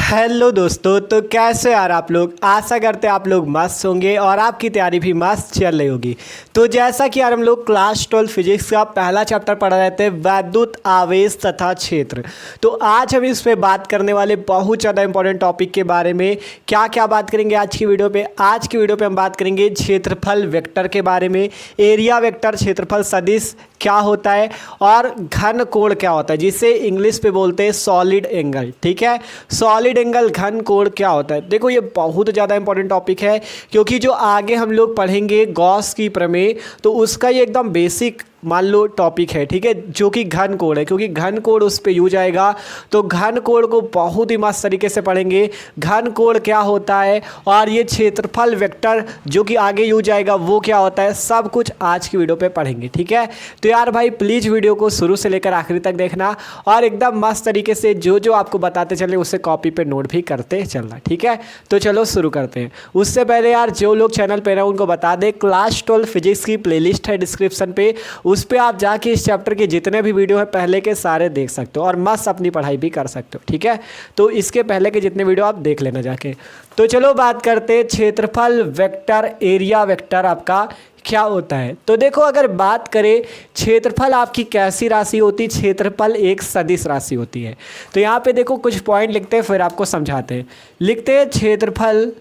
Hello दोस्तों, तो कैसे यार आप लोग। आशा करते हैं आप लोग मस्त होंगे और आपकी तैयारी भी मस्त चल रही होगी। तो जैसा कि यार हम लोग क्लास 12 फिजिक्स का पहला चैप्टर पढ़ रहे थे, वैद्युत आवेश तथा क्षेत्र। तो आज हम इस पे बात करने वाले बहुत ज़्यादा इंपॉर्टेंट टॉपिक के बारे में। क्या क्या बात करेंगे आज की वीडियो पे? आज की वीडियो पे हम बात करेंगे क्षेत्रफल वेक्टर के बारे में, एरिया वेक्टर, क्षेत्रफल सदिश क्या होता है और घन कोण क्या होता है, जिसे इंग्लिश पे बोलते हैं सॉलिड एंगल। ठीक है, सॉलिड एंगल, घन कोण क्या होता है। देखो ये बहुत ज़्यादा इंपॉर्टेंट टॉपिक है, क्योंकि जो आगे हम लोग पढ़ेंगे गॉस की प्रमेय, तो उसका ये एकदम बेसिक मान लो टॉपिक है। ठीक है, जो कि घन कोण है, क्योंकि घन कोण उस पर यूज आएगा। तो घन कोण को बहुत ही मस्त तरीके से पढ़ेंगे, घन कोण क्या होता है और ये क्षेत्रफल वेक्टर जो कि आगे यूज आएगा वो क्या होता है, सब कुछ आज की वीडियो पे पढ़ेंगे। ठीक है, तो यार भाई प्लीज़ वीडियो को शुरू से लेकर आखिरी तक देखना और एकदम मस्त तरीके से जो जो आपको बताते चले उससे कॉपी पे नोट भी करते चलना। ठीक है, तो चलो शुरू करते हैं। उससे पहले यार जो लोग चैनल पे रहे उनको बता दें, क्लास 12 फिजिक्स की प्लेलिस्ट है डिस्क्रिप्शन पे, उस पर आप जाके इस चैप्टर के जितने भी वीडियो है पहले के सारे देख सकते हो और मस्त अपनी पढ़ाई भी कर सकते हो। ठीक है, तो इसके पहले के जितने वीडियो आप देख लेना जाके। तो चलो बात करते हैं क्षेत्रफल वेक्टर, एरिया वेक्टर आपका क्या होता है। तो देखो अगर बात करें क्षेत्रफल आपकी कैसी राशि होती है, क्षेत्रफल एक सदिश राशि होती है। तो यहाँ पे देखो कुछ पॉइंट लिखते हैं फिर आपको समझाते हैं। लिखते हैं क्षेत्रफल,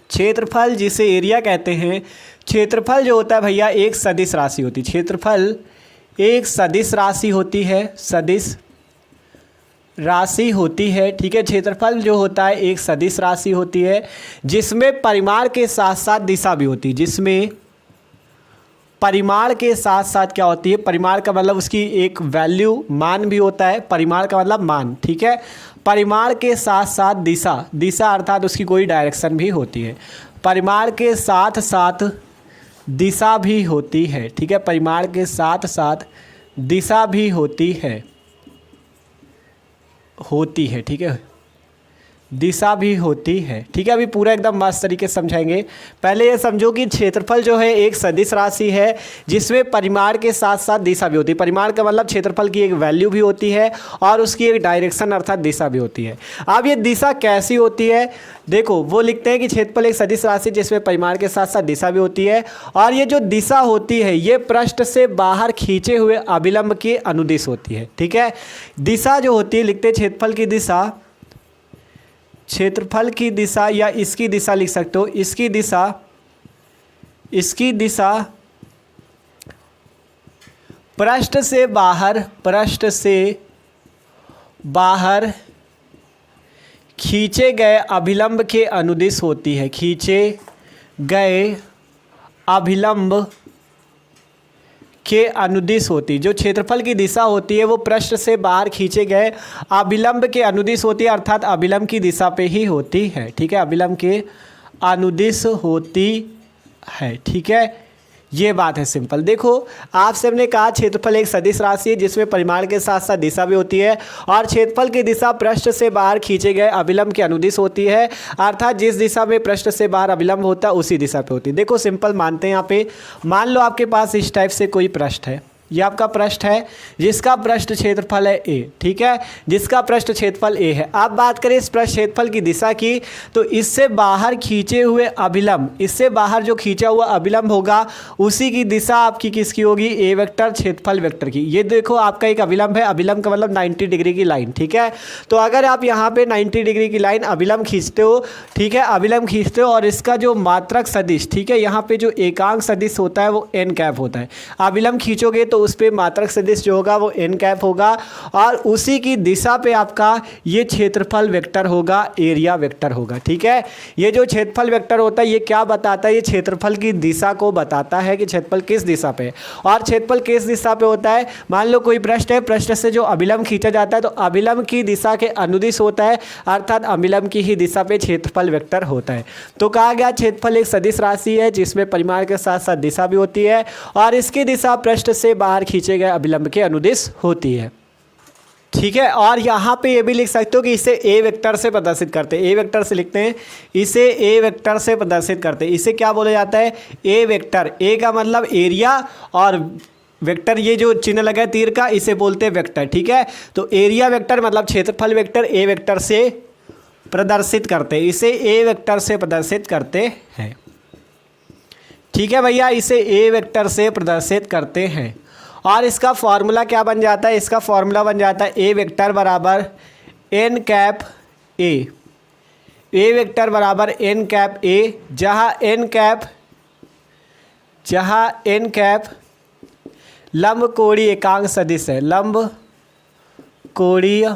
क्षेत्रफल जिसे एरिया कहते हैं, क्षेत्रफल जो होता है भैया एक सदिश राशि होती है। क्षेत्रफल एक सदिश राशि होती है, सदिश राशि होती है। ठीक है, क्षेत्रफल जो होता है एक सदिश राशि होती है, जिसमें परिमाण के साथ साथ दिशा भी होती है। जिसमें परिमाण के साथ साथ क्या होती है, परिमाण का मतलब उसकी एक वैल्यू, मान भी होता है। परिमाण का मतलब मान। ठीक है, परिमाण के साथ साथ दिशा, दिशा अर्थात उसकी कोई डायरेक्शन भी होती है। परिमाण के साथ साथ दिशा भी होती है। ठीक है, परिमाण के साथ साथ दिशा भी होती है, होती है। ठीक है, दिशा भी होती है। ठीक है, अभी पूरा एकदम मस्त तरीके से समझाएंगे। पहले ये समझो कि क्षेत्रफल जो है एक सदिश राशि है, जिसमें परिमाण के साथ साथ दिशा भी होती है। परिमाण का मतलब क्षेत्रफल की एक वैल्यू भी होती है और उसकी एक डायरेक्शन अर्थात दिशा भी होती है। अब ये दिशा कैसी होती है, देखो वो लिखते हैं कि क्षेत्रफल एक सदिश राशि जिसमें परिमाण के साथ साथ दिशा भी होती है, और ये जो दिशा होती है ये पृष्ठ से बाहर खींचे हुए अभिलंब के अनुदिश होती है। ठीक है, दिशा जो होती है, लिखते हैं क्षेत्रफल की दिशा, क्षेत्रफल की दिशा या इसकी दिशा लिख सकते हो। इसकी दिशा, इसकी दिशा पृष्ठ से बाहर, पृष्ठ से बाहर खींचे गए अभिलंब के अनुदिश होती है। खींचे गए अभिलंब के अनुदिश होती है। जो क्षेत्रफल की दिशा होती है वो पृष्ठ से बाहर खींचे गए अभिलंब के अनुदिश होती है, अर्थात अभिलंब की दिशा पे ही होती है। ठीक है, अभिलंब के अनुदिश होती है। ठीक है, ये बात है सिंपल। देखो आपसे हमने कहा क्षेत्रफल एक सदिश राशि है जिसमें परिमाण के साथ साथ दिशा भी होती है, और क्षेत्रफल की दिशा पृष्ठ से बाहर खींचे गए अभिलंब के अनुदिश होती है, अर्थात जिस दिशा में पृष्ठ से बाहर अभिलंब होता है उसी दिशा पे होती है। देखो सिंपल मानते हैं यहाँ पे, मान लो आपके पास इस टाइप से कोई पृष्ठ है, ये आपका पृष्ठ है जिसका पृष्ठ क्षेत्रफल है ए। ठीक है, जिसका पृष्ठ क्षेत्रफल ए है। अब बात करें इस पृष्ठ क्षेत्रफल की दिशा की, तो इससे बाहर खींचे हुए अभिलंब, इससे बाहर जो खींचा हुआ अभिलंब होगा उसी की दिशा आपकी किसकी होगी, ए वेक्टर, क्षेत्रफल वेक्टर की। ये देखो आपका एक अभिलंब है, अभिलंब का मतलब 90 डिग्री की लाइन। ठीक है, तो अगर आप यहाँ पे 90 डिग्री की लाइन अभिलंब खींचते हो, ठीक है, अभिलंब खींचते हो और इसका जो मात्रक सदिश, ठीक है, यहाँ पे जो एकांक सदिश होता है वो एन कैप होता है। अभिलंब खींचोगे तो उस पर मात्रक सदिश जो होगा वो एन कैप होगा, और उसी की दिशा पे आपका ये क्षेत्रफल वेक्टर होगा, एरिया वेक्टर होगा। ठीक है, ये जो क्षेत्रफल वेक्टर होता है ये क्या बताता है, ये क्षेत्रफल की दिशा को बताता है कि क्षेत्रफल किस दिशा पे, और क्षेत्रफल किस दिशा पे होता है। मान लो कोई पृष्ठ है, पृष्ठ से जो अभिलंब खींचा जाता है तो अभिलंब की दिशा के अनुदिश होता है, अर्थात अभिलंब की ही दिशा पे क्षेत्रफल वेक्टर होता है। तो कहा गया क्षेत्रफल एक सदिश राशि है जिसमें परिमाण के साथ साथ दिशा भी होती है, और इसकी दिशा पृष्ठ से बाहर खींचे गए अभिलंब के अनुदिश होती है। ठीक है, और यहाँ पे ये भी लिख सकते हो कि इसे ए वेक्टर से प्रदर्शित करते हैं। ए वेक्टर से लिखते हैं, इसे ए वेक्टर से प्रदर्शित करते हैं। इसे क्या बोला जाता है, ए वेक्टर। ए का मतलब एरिया और वेक्टर, ये जो चिन्ह लगा है तीर का, इसे बोलते हैं वेक्टर। ठीक है, तो एरिया वेक्टर मतलब क्षेत्रफल वेक्टर ए वेक्टर से प्रदर्शित करते हैं, इसे ए वेक्टर से प्रदर्शित करते हैं। ठीक है भैया, इसे ए वेक्टर से प्रदर्शित करते हैं। और इसका फॉर्मूला क्या बन जाता है? इसका फॉर्मूला बन जाता है ए वेक्टर बराबर n cap A, A vector बराबर एन कैप ए, जहाँ एन कैप लंब कोणीय एकांक सदिश है, लंब कोणीय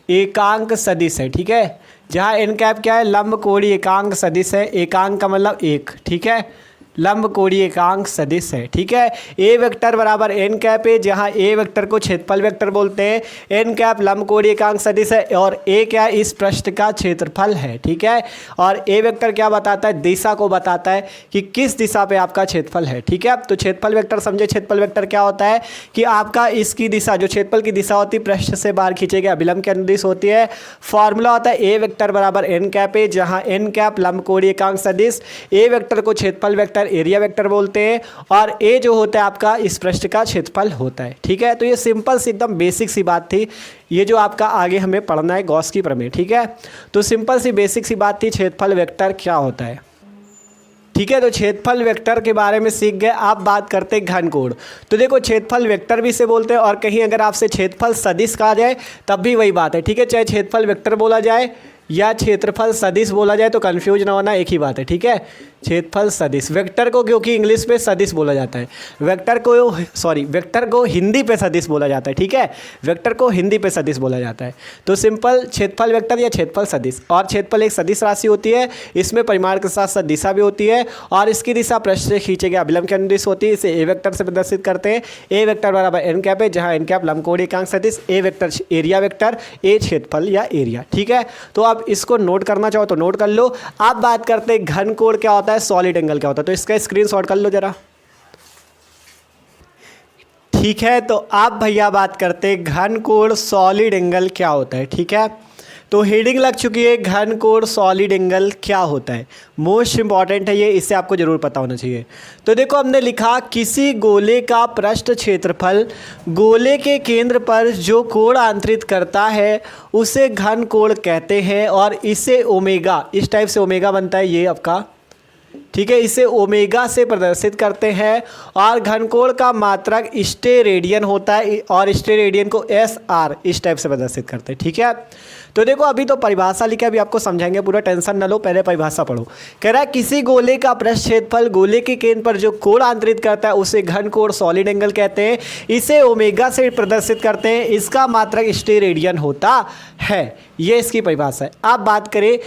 एकांक सदिश है। ठीक है, जहाँ एन कैप क्या है? लंब कोणीय एकांक सदिश है, एकांक का मतलब एक। ठीक है, लंब कोणीय एकांक सदिश है। ठीक है, ए वेक्टर बराबर एन कैप ए, जहाँ ए वेक्टर को क्षेत्रफल वेक्टर बोलते हैं, एन कैप लंब कोणीय एकांक सदिश है, और ए क्या है? इस पृष्ठ का क्षेत्रफल है। ठीक है, और ए वेक्टर क्या बताता है? दिशा को बताता है कि किस दिशा पे आपका क्षेत्रफल है। ठीक है, तो क्षेत्रफल वेक्टर समझे, क्षेत्रफल वेक्टर क्या होता है कि आपका इसकी दिशा, जो क्षेत्रफल की दिशा होती है, पृष्ठ से बाहर खींचे गए अभिलंब के अनुदिश होती है। फॉर्मूला होता है ए वेक्टर बराबर एन कैप ए, जहाँ एन कैप लंब कोणीय एकांक सदिश, ए वेक्टर को क्षेत्रफल वेक्टर एरिया वेक्टर बोलते हैं, और ए जो होता है आपका इस पृष्ठ का क्षेत्रफल होता है। ठीक है, तो ये सिंपल सी एकदम बेसिक सी बात थी, ये जो आपका आगे हमें पढ़ना है गॉस की प्रमेय। ठीक है, तो सिंपल सी बेसिक सी बात थी, क्षेत्रफल वेक्टर क्या होता है। ठीक है, तो क्षेत्रफल वेक्टर के बारे में सीख गए। आप बात करते हैं घन कोण। तो देखो, क्षेत्रफल वेक्टर भी इसे बोलते हैं, और कहीं अगर आपसे क्षेत्रफल सदिश कहा जाए तब भी वही बात है। ठीक है, चाहे क्षेत्रफल वेक्टर बोला जाए या क्षेत्रफल सदिश बोला जाए, तो कंफ्यूज ना होना, एक ही बात है। ठीक है, क्षेत्रफल सदिश, वेक्टर को क्योंकि इंग्लिश में सदिश बोला जाता है, वेक्टर को हिंदी पे सदिश बोला जाता है। ठीक है, वेक्टर को हिंदी पे सदिश बोला जाता है। तो सिंपल क्षेत्रफल वेक्टर या क्षेत्रफल सदिश, और क्षेत्रफल एक सदिश राशि होती है, इसमें परिमाण के साथ साथ दिशा भी होती है, और इसकी दिशा पृष्ठ से खींचे गए अभिलंब के अनुदिश होती है। इसे ए वेक्टर से प्रदर्शित करते हैं। ए वेक्टर बराबर एन कैप है, जहाँ एन कैप लंब कोणीय एकांक सदिश, ए वेक्टर एरिया वेक्टर, ए क्षेत्रफल या एरिया। ठीक है, तो आप इसको नोट करना चाहो तो नोट कर लो। आप बात करते हैं घन कोण क्या होता है, सॉलिड एंगल क्या होता है, तो इसका स्क्रीनशॉट कर लो जरा। ठीक है, तो आप भैया बात करते हैं घन कोण सॉलिड एंगल क्या होता है। ठीक है, तो हेडिंग लग चुकी है, घन कोण सॉलिड एंगल क्या होता है। मोस्ट इंपॉर्टेंट है ये, इससे आपको जरूर पता होना चाहिए। तो देखो, हमने लिखा किसी गोले का पृष्ठ क्षेत्रफल गोले के केंद्र पर जो कोण आंतरित करता है उसे घन कोण कहते हैं, और इसे ओमेगा, इस टाइप से ओमेगा बनता है ये आपका। ठीक है, इसे ओमेगा से प्रदर्शित करते हैं, और घनकोण का मात्रक स्टेरेडियन होता है, और स्टेरेडियन को एस आर इस टाइप से प्रदर्शित करते हैं। ठीक है, तो देखो अभी तो परिभाषा लिखा, अभी आपको समझाएंगे, पूरा टेंशन ना लो, पहले परिभाषा पढ़ो। कह रहा है किसी गोले का पृष्ठ क्षेत्रफल गोले के केंद्र पर जो कोण आंतरित करता है उसे घन कोण सॉलिड एंगल कहते हैं, इसे ओमेगा से प्रदर्शित करते हैं, इसका मात्रक स्टेरेडियन होता है। ये इसकी परिभाषा है। आप बात करें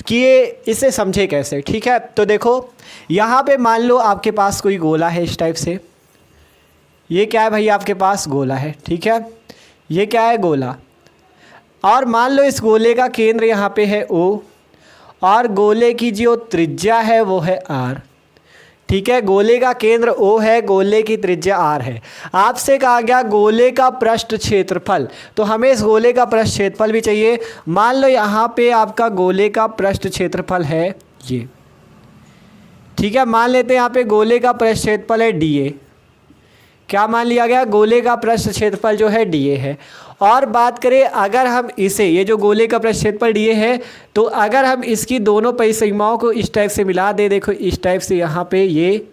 कि ये इसे समझे कैसे। ठीक है, तो देखो यहाँ पे मान लो आपके पास कोई गोला है इस टाइप से, ये क्या है भाई? आपके पास गोला है। ठीक है, ये क्या है? गोला। और मान लो इस गोले का केंद्र यहाँ पे है O, और गोले की जो त्रिज्या है वो है R। ठीक है, गोले का केंद्र O है, गोले की त्रिज्या R है। आपसे कहा गया गोले का पृष्ठ क्षेत्रफल, तो हमें इस गोले का पृष्ठ क्षेत्रफल भी चाहिए। मान लो यहाँ पे आपका गोले का पृष्ठ क्षेत्रफल है ये। ठीक है, मान लेते हैं यहाँ पे गोले का पृष्ठ क्षेत्रफल है dA। क्या मान लिया गया? गोले का पृष्ठ क्षेत्रफल जो है dA है। और बात करें अगर हम इसे, ये जो गोले का पृष्ठ क्षेत्रफल dA है, तो अगर हम इसकी दोनों परिसीमाओं को इस टाइप से मिला दे, देखो इस टाइप से यहाँ पे ये,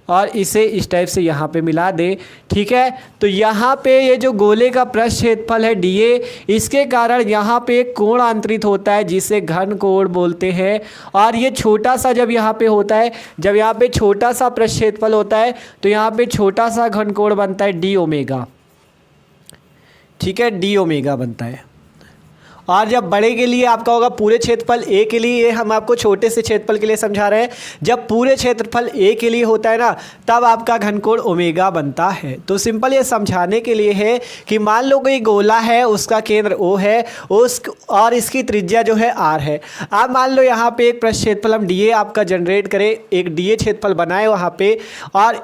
और इसे इस टाइप से यहाँ पे मिला दे। ठीक है, तो यहाँ पे ये जो गोले का पृष्ठ क्षेत्रफल है dA, इसके कारण यहाँ पे एक कोण आंतरित होता है जिसे घन कोण बोलते हैं। और ये छोटा सा जब यहाँ पे होता है, जब यहाँ पे छोटा सा पृष्ठ क्षेत्रफल होता है, तो यहाँ पे छोटा सा घन कोण बनता है डी ओमेगा। ठीक है, डी ओमेगा बनता है। और जब बड़े के लिए आपका होगा पूरे क्षेत्रफल ए के लिए, ये हम आपको छोटे से क्षेत्रफल के लिए समझा रहे हैं। जब पूरे क्षेत्रफल ए के लिए होता है ना, तब आपका घनकोण ओमेगा बनता है। तो सिंपल ये समझाने के लिए है कि मान लो कोई गोला है, उसका केंद्र ओ है, और इसकी त्रिज्या जो है आर है। आप मान लो यहाँ पे एक पृष्ठ क्षेत्रफल हम डीए आपका जनरेट करें, एक डीए क्षेत्रफल बनाए वहाँ पे, और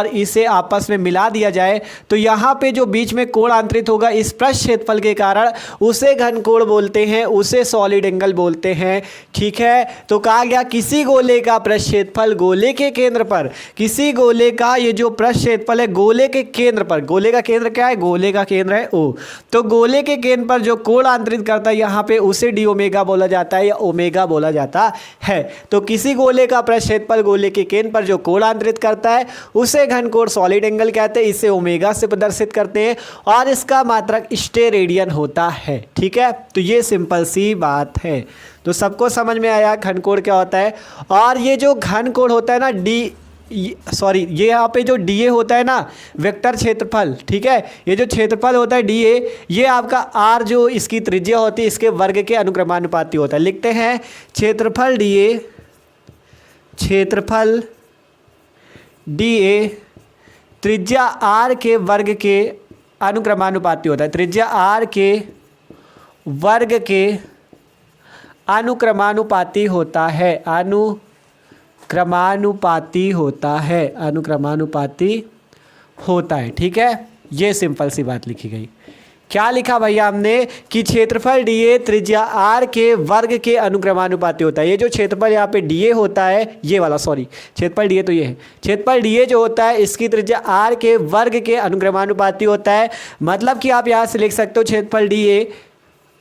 इसे आपस में मिला दिया जाए, तो यहाँ पे जो बीच में कोण आंतरित होगा इस पृष्ठ क्षेत्रफल के कारण, उसे घन घनकोण बोलते हैं उसे सॉलिड एंगल बोलते हैं। ठीक है, तो कहा गया किसी गोले का पृष्ठ क्षेत्रफल गोले के केंद्र पर, किसी गोले का ये जो पृष्ठ क्षेत्रफल है गोले के केंद्र पर, गोले का केंद्र क्या है, गोले का केंद्र है O, तो गोले के केंद्र पर जो कोण आंतरित करता है यहाँ पे उसे डी ओमेगा बोला जाता है या ओमेगा बोला जाता है। तो किसी गोले का पृष्ठ क्षेत्रफल गोले के केंद्र पर जो कोण आंतरित करता है उसे घनकोण सॉलिड एंगल कहते हैं, इसे ओमेगा से प्रदर्शित करते हैं और इसका मात्रक स्टेरेडियन होता है। ठीक है, तो ये सिंपल सी बात है। तो सबको समझ में आया घनकोण क्या होता है। और ये जो घनकोण होता है ना ये यहाँ पे जो डी ए होता है ना वेक्टर क्षेत्रफल, ठीक है, ये जो क्षेत्रफल होता है डी ए, ये आपका आर जो इसकी त्रिज्या होती है इसके वर्ग के अनुक्रमानुपाती होता है। लिखते हैं क्षेत्रफल डी ए, क्षेत्रफल डी ए त्रिज्या आर के वर्ग के अनुक्रमानुपाती होता है, त्रिज्या आर के वर्ग के अनुक्रमानुपाती होता है, अनुक्रमानुपाती होता है, अनुक्रमानुपाती होता है। ठीक है, ये सिंपल सी बात लिखी गई। क्या लिखा भैया हमने कि क्षेत्रफल डी ए त्रिज्या आर के वर्ग के अनुक्रमानुपाती होता है। ये जो क्षेत्रफल यहाँ पे डी ए होता है, ये वाला सॉरी क्षेत्रफल डी ए तो ये है, क्षेत्रफल डी ए जो होता है इसकी त्रिज्या आर के वर्ग के अनुक्रमानुपाती होता है। मतलब कि आप यहाँ से लिख सकते हो क्षेत्रफल डी ए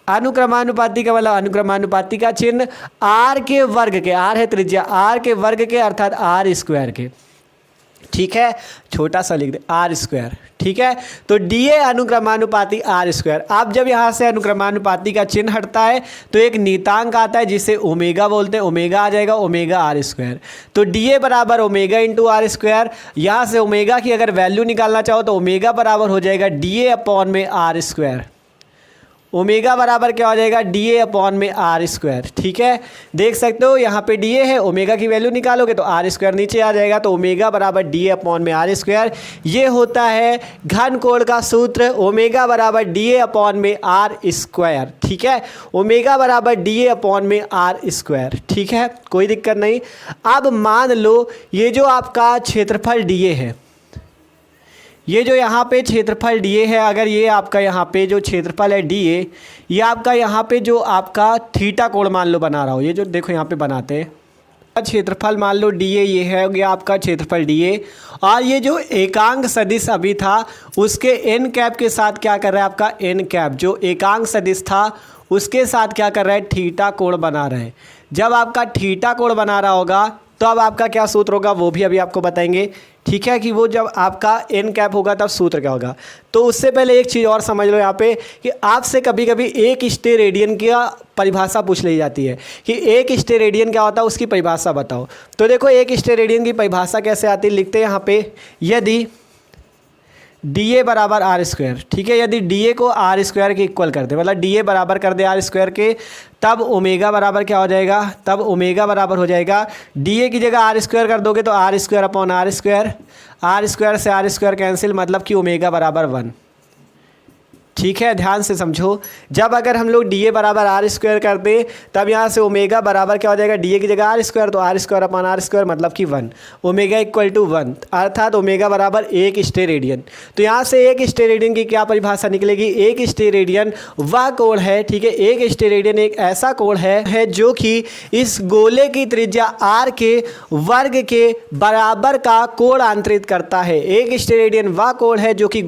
अनुक्रमानुपाती का मतलब अनुक्रमानुपाती का चिन्ह आर के वर्ग के, आर है त्रिज्या आर के वर्ग के अर्थात आर स्क्वायर के। ठीक है, छोटा सा लिख दे आर स्क्वायर। ठीक है, तो डी ए अनुक्रमानुपाती आर स्क्वायर। अब जब यहाँ से अनुक्रमानुपाती का चिन्ह हटता है तो एक नियतांक आता है जिसे ओमेगा बोलते हैं, ओमेगा आ जाएगा, ओमेगा आर स्क्वायर। तो डी ए बराबर ओमेगा इंटू आर स्क्वायर। यहाँ से ओमेगा की अगर वैल्यू निकालना चाहो तो ओमेगा बराबर हो जाएगा डी ए अपॉन में आर स्क्वायर। ओमेगा बराबर क्या हो जाएगा, डी ए अपॉन में आर स्क्वायर। ठीक है, देख सकते हो यहाँ पे डी ए है, ओमेगा की वैल्यू निकालोगे तो आर स्क्वायर नीचे आ जाएगा, तो ओमेगा बराबर डी ए अपॉन में आर स्क्वायर। ये होता है घनकोण का सूत्र, ओमेगा बराबर डी ए अपॉन में आर स्क्वायर। ठीक है, ओमेगा बराबर डी ए अपॉन में आर स्क्वायर। ठीक है, कोई दिक्कत नहीं। अब मान लो ये जो आपका क्षेत्रफल डी ए है, ये जो यहाँ पे क्षेत्रफल डी ए है, अगर ये आपका यहाँ पे जो क्षेत्रफल है डी ए, ये आपका यहाँ पे जो आपका थीटा कोण मान लो बना रहा हो, ये जो देखो यहाँ पे बनाते हैं क्षेत्रफल मान लो डी ए, ये है गया आपका क्षेत्रफल डी ए। और ये जो एकांक सदिश अभी था उसके एन कैप के साथ क्या कर रहा है, आपका एन कैप जो एकांक सदिश था उसके साथ क्या कर रहा है, थीटा कोण बना रहा है। जब आपका थीटा कोण बना रहा होगा तो अब आपका क्या सूत्र होगा वो भी अभी आपको बताएंगे। ठीक है, कि वो जब आपका एन कैप होगा तब सूत्र क्या होगा। तो उससे पहले एक चीज़ और समझ लो यहाँ पे कि आपसे कभी कभी एक स्टेरेडियन की परिभाषा पूछ ली जाती है कि एक स्टेरेडियन क्या होता है, उसकी परिभाषा बताओ। तो देखो एक स्टेरेडियन की परिभाषा कैसे आती है, लिखते हैं यहाँ पे यदि डी ए बराबर आर स्क्वायर। ठीक है, यदि डी ए को आर स्क्वायर के इक्वल कर दे, मतलब डी ए बराबर कर दे आर स्क्वायर के, तब ओमेगा बराबर क्या हो जाएगा, तब ओमेगा बराबर हो जाएगा डी ए की जगह आर स्क्वायर कर दोगे तो r square upon r square, r square से आर स्क्वायर कैंसिल, मतलब कि ओमेगा बराबर 1। ठीक है, ध्यान से समझो। जब अगर हम लोग डी ए बराबर आर स्क्वायर कर दें तब यहाँ से ओमेगा बराबर क्या हो जाएगा, डी ए की जगह आर स्क्वायर तो r square upon r square मतलब कि 1, ओमेगा इक्वल टू 1 अर्थात ओमेगा बराबर 1 स्टेरेडियन। तो यहाँ से एक स्टेरेडियन की क्या परिभाषा निकलेगी, एक स्टेरेडियन वह कोण है, ठीक है, एक स्टेरेडियन एक ऐसा कोण है जो कि इस गोले की त्रिज्या आर के वर्ग के बराबर का कोण आंतरित करता है। एक स्टेरेडियन वह कोण है जो कि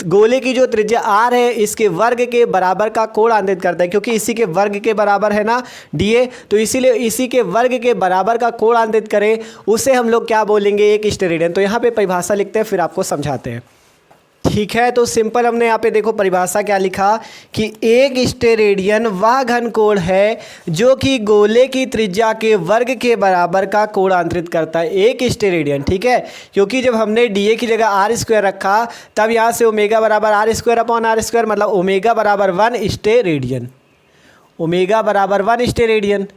गोले की जो त्रिज्या आर है इसके वर्ग के बराबर का कोण आंतरित करता है, क्योंकि इसी के वर्ग के बराबर है ना डी ए, तो इसीलिए इसी के वर्ग के बराबर का कोण आंतरित करें उसे हम लोग क्या बोलेंगे, एक स्टेरेडियन। तो यहाँ पे परिभाषा लिखते हैं फिर आपको समझाते हैं। ठीक है, तो सिंपल हमने यहाँ पे देखो परिभाषा क्या लिखा कि एक स्टेरेडियन वह घनकोण है जो कि गोले की त्रिज्या के वर्ग के बराबर का कोण आंतरित करता है, एक स्टेरेडियन। ठीक है, क्योंकि जब हमने डी ए की जगह आर स्क्वायर रखा तब यहाँ से ओमेगा बराबर r square upon r square, मतलब ओमेगा बराबर 1 स्टेरेडियन, ओमेगा बराबर 1 स्टेरेडियन।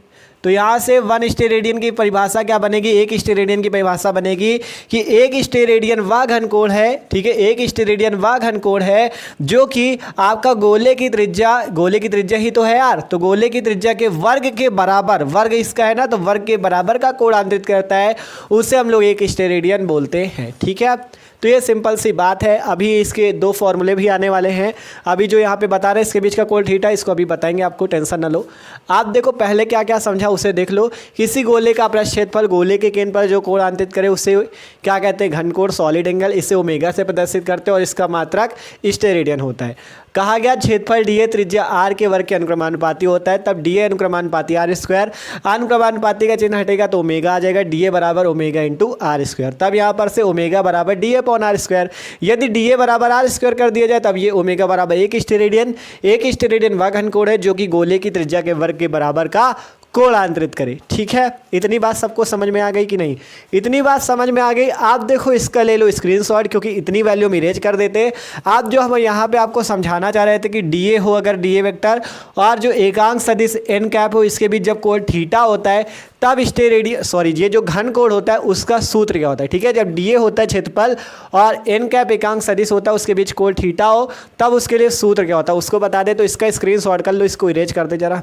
तो यहाँ से 1 स्टेरेडियन की परिभाषा क्या बनेगी, एक स्टेरेडियन की परिभाषा बनेगी कि एक स्टेरेडियन वह घनकोण है, ठीक है, एक स्टेरेडियन वह घनकोण है जो कि आपका गोले की त्रिज्या ही तो है यार, तो गोले की त्रिज्या के वर्ग के बराबर, वर्ग इसका है ना, तो वर्ग के बराबर का कोण आंतरित करता है, उसे हम लोग एक स्टेरेडियन बोलते हैं। ठीक है, तो ये सिंपल सी बात है। अभी इसके 2 फॉर्मूले भी आने वाले हैं। अभी जो यहाँ पे बता रहे हैं इसके बीच का कोण थीटा, इसको अभी बताएंगे, आपको टेंशन ना लो। आप देखो पहले क्या क्या समझा उसे देख लो। किसी गोले का पृष्ठ क्षेत्रफल गोले के केंद्र पर जो कोण अंतरित करे उसे क्या कहते हैं, घनकोण, सॉलिड एंगल। इसे ओमेगा से प्रदर्शित करते हैं और इसका मात्रक स्टेरेडियन होता है। कहा गया क्षेत्रफल डीए त्रिज्या आर के वर्ग के अनुक्रमानुपाती होता है, तब डीए अनुक्रमानुपाती आर स्क्वायर, अनुक्रमानुपाती का चिन्ह हटेगा तो ओमेगा आ जाएगा, डीए बराबर ओमेगा इंटू आर स्क्वायर। तब यहाँ पर से ओमेगा बराबर डीए अपॉन आर स्क्वायर। यदि डीए बराबर आर स्क्वायर कर दिया जाए तब ये ओमेगा बराबर 1 स्टेरेडियन। 1 स्टेरेडियन वह घनकोण है जो कि गोले की त्रिज्या के वर्ग के बराबर का कोण अंतरित करे। ठीक है, इतनी बात सबको समझ में आ गई कि नहीं? इतनी बात समझ में आ गई। आप देखो इसका ले लो स्क्रीनशॉट, क्योंकि इतनी वैल्यू हम इरेज कर देते। आप जो हम यहाँ पे आपको समझाना चाह रहे थे कि डीए हो अगर डीए वेक्टर और जो एकांक सदिश एन कैप हो, इसके बीच जब कोण थीटा होता है तब ये जो घन कोण होता है उसका सूत्र क्या होता है। ठीक है, जब डीए होता है क्षेत्रफल और एन कैप एकांक सदिश होता है उसके बीच कोण थीटा हो तब उसके लिए सूत्र क्या होता है उसको बता दे। तो इसका स्क्रीनशॉट कर लो, इसको इरेज कर दे जरा।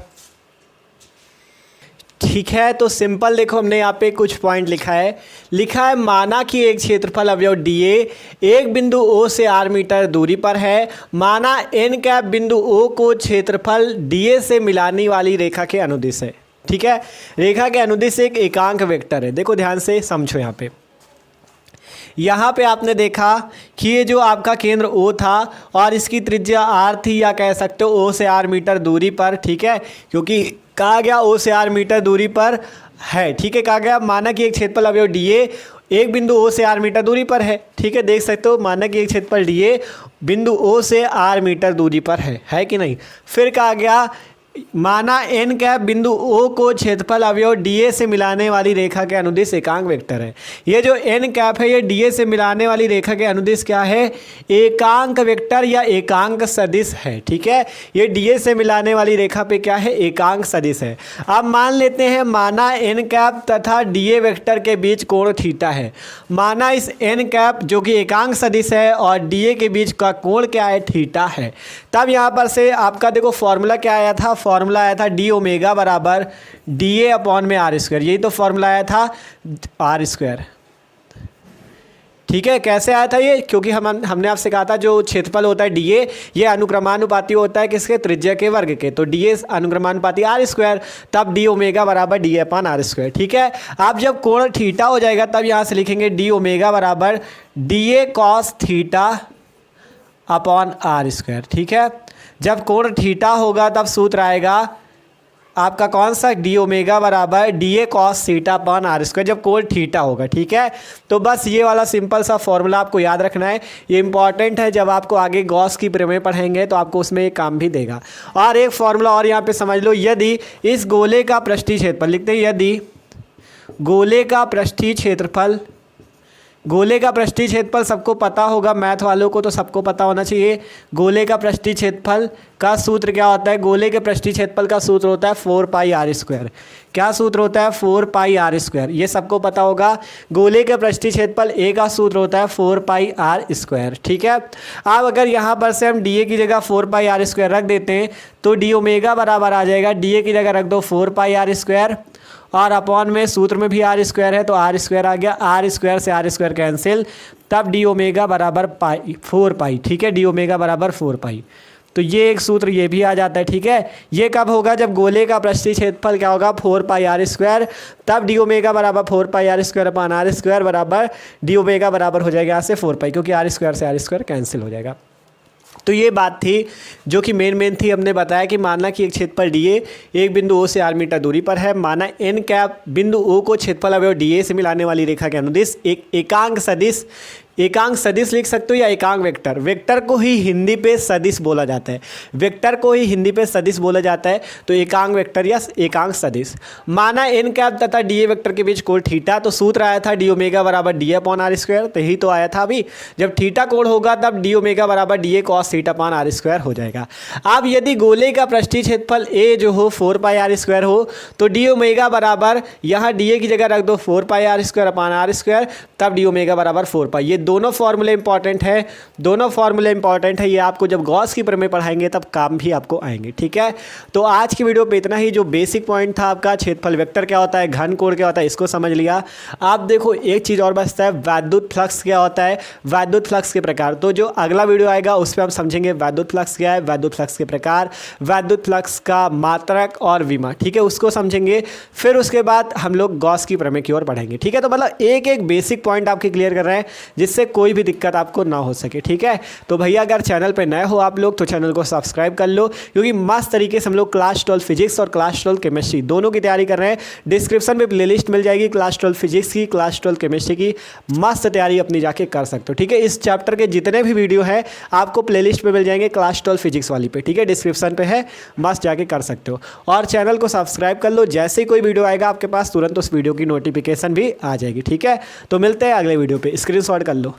ठीक है, तो सिंपल देखो हमने यहाँ पे कुछ पॉइंट लिखा है माना कि एक क्षेत्रफल अवयव डीए एक बिंदु ओ से आर मीटर दूरी पर है। माना एन कैप बिंदु ओ को क्षेत्रफल डीए से मिलाने वाली रेखा के अनुदिश है। ठीक है, रेखा के अनुदिश एक एकांक वेक्टर है। देखो ध्यान से समझो। यहाँ पे आपने देखा कि ये जो आपका केंद्र O था और इसकी त्रिज्या R थी, या कह सकते हो O से R मीटर दूरी पर। ठीक है, क्योंकि कहा गया O से R मीटर दूरी पर है। ठीक है, कहा गया माना कि एक क्षेत्रफल अवयव डीए एक बिंदु O से R मीटर दूरी पर है। ठीक है, देख सकते हो माना कि एक क्षेत्रफल डीए बिंदु O से R मीटर दूरी पर है कि नहीं। फिर कहा गया माना एन कैप बिंदु O को क्षेत्रफल अवयव डीए से मिलाने वाली रेखा के अनुदिश एकांक वेक्टर है। ये जो एन कैप है ये डीए से मिलाने वाली रेखा के अनुदिश क्या है, एकांक वेक्टर या एकांक सदिश है। ठीक है, ये डीए से मिलाने वाली रेखा पे क्या है, एकांक सदिश है। अब मान लेते हैं माना एन कैप तथा डीए वेक्टर के बीच कोण थीटा है। माना इस एन कैप जो कि एकांक सदिश है और डीए के बीच का कोण क्या है, थीटा है। तब यहाँ पर से आपका देखो फॉर्मूला क्या आया था, फॉर्मूला आया था डी ओमेगा बराबर डी ए अपॉन में आर स्क्वायर। यही तो फॉर्मूला आया था आर स्क्वायर। ठीक है, कैसे आया था ये, क्योंकि हमने आपसे कहा था जो क्षेत्रफल होता है डीए ये अनुक्रमानुपाती होता है किसके, त्रिज्या के वर्ग के। तो डीए अनुक्रमानुपाती आर स्क्वायर, तब डी ओमेगा बराबर d A upon r square. ठीक है, आप जब कोण थीटा हो जाएगा तब यहाँ से लिखेंगे डी ओमेगा बराबर d A cos theta upon r square. ठीक है, जब कोण थीटा होगा तब सूत्र आएगा आपका कौन सा, डी ओमेगा बराबर d A cos theta upon r square, जब कोण थीटा होगा। ठीक है, तो बस ये वाला सिंपल सा फॉर्मूला आपको याद रखना है। ये इंपॉर्टेंट है, जब आपको आगे गॉस की प्रमेय पढ़ेंगे तो आपको उसमें एक काम भी देगा। और एक फॉर्मूला और यहाँ पे समझ लो, यदि इस गोले का पृष्ठीय क्षेत्रफल लिखते हैं, यदि गोले का पृष्ठीय क्षेत्रफल, गोले का पृष्ठीय क्षेत्रफल सबको पता होगा, मैथ वालों को तो सबको पता होना चाहिए। गोले का पृष्ठीय क्षेत्रफल का सूत्र क्या होता है, गोले के पृष्ठीय क्षेत्रफल का सूत्र होता है 4 पाई आर स्क्वायर। क्या सूत्र होता है, 4 पाई आर स्क्वायर, ये सबको पता होगा। गोले के पृष्ठीय क्षेत्रफल ए का सूत्र होता है 4 पाई आर स्क्वायर। ठीक है, अब अगर यहाँ पर से हम डी ए की जगह 4 पाई आर स्क्वायर रख देते हैं तो डी ओमेगा बराबर आ जाएगा, डी ए की जगह रख दो 4 पाई आर स्क्वायर और अपॉन में सूत्र में भी आर स्क्वायर है तो आर स्क्वायर आ गया, आर स्क्वायर से आर स्क्वायर कैंसिल, तब डी ओमेगा बराबर 4 पाई। ठीक है, डी ओमेगा बराबर 4 पाई। तो ये एक सूत्र ये भी आ जाता है। ठीक है, ये कब होगा, जब गोले का पृष्ठीय क्षेत्रफल क्या होगा, 4 पाई आर स्क्वायर, तब डी ओमेगा बराबर 4 pi r square upon r square बराबर डी ओमेगा बराबर हो जाएगा यहाँ से 4 पाई, क्योंकि आर स्क्वायर से आर स्क्वायर कैंसिल हो जाएगा। तो ये बात थी जो कि मेन थी। हमने बताया कि माना कि एक क्षेत्रफल डीए एक बिंदु ओ से आर मीटर दूरी पर है। माना एन कैप बिंदु ओ को क्षेत्रफल अवयव डीए से मिलाने वाली रेखा के अनुदिश एक एकांक सदिश, एकांक सदिश लिख सकते हो या एकांक वेक्टर, वेक्टर को ही हिंदी पे सदिश बोला जाता है, वेक्टर को ही हिंदी पे सदिश बोला जाता है। तो एकांक वेक्टर या एकांक सदिश। माना एन कैप तथा डीए वेक्टर के बीच कोण थीटा, तो सूत्र आया था डी ओमेगा बराबर डी अपॉन आर स्क्वायर, तो यही तो आया था अभी। जब थीटा कोण होगा तब डी ओमेगा बराबर d A cos theta upon r square हो जाएगा। अब यदि गोले का पृष्ठीय क्षेत्रफल ए जो हो 4 पाई आर स्क्वायर हो तो डी ओमेगा बराबर यहाँ डी ए की जगह रख दो 4 pi r square upon r square, तब डी ओमेगा बराबर 4 पाई। ये दोनों फॉर्मूले इंपॉर्टेंट है, दोनों फॉर्मूले इंपॉर्टेंट है। ये आपको जब गॉस की प्रमेय पढ़ाएंगे तब काम भी आपको आएंगे, ठीक है। तो आज की वीडियो पे इतना ही। जो बेसिक पॉइंट था आपका, क्षेत्रफल वेक्टर क्या होता है, घन कोण क्या होता है, इसको समझ लिया। आप देखो एक चीज़ और बचता है, वैद्युत फ्लक्स क्या होता है, वैद्युत फ्लक्स के प्रकार। तो जो अगला वीडियो आएगा उस पर हम समझेंगे वैद्युत फ्लक्स क्या है, वैद्युत फ्लक्स के प्रकार, वैद्युत फ्लक्स का मात्रक और विमा, ठीक है, उसको समझेंगे। फिर उसके बाद हम लोग गॉस की प्रमेय की ओर बढ़ेंगे, ठीक है। तो मतलब एक एक बेसिक पॉइंट आपके क्लियर कर रहे हैं जिससे कोई भी दिक्कत आपको ना हो सके, ठीक है। तो भैया अगर चैनल पे नए हो आप लोग तो चैनल को सब्सक्राइब कर लो, क्योंकि मस्त तरीके से हम लोग क्लास 12 फिजिक्स और क्लास 12 केमिस्ट्री दोनों की तैयारी कर रहे हैं। डिस्क्रिप्शन में प्लेलिस्ट मिल जाएगी क्लास 12 फिजिक्स की, क्लास 12 केमिस्ट्री की, मस्त तैयारी अपनी जाके कर सकते हो, ठीक है। इस चैप्टर के जितने भी वीडियो हैं आपको प्लेलिस्ट में मिल जाएंगे क्लास 12 फिजिक्स वाली पे, ठीक है, डिस्क्रिप्शन पे है, मस्त जाके कर सकते हो। और चैनल को सब्सक्राइब कर लो, जैसे ही कोई वीडियो आएगा आपके पास तुरंत उस वीडियो की नोटिफिकेशन भी आ जाएगी, ठीक है। तो मिलते हैं अगले वीडियो पे, स्क्रीनशॉट कर लो।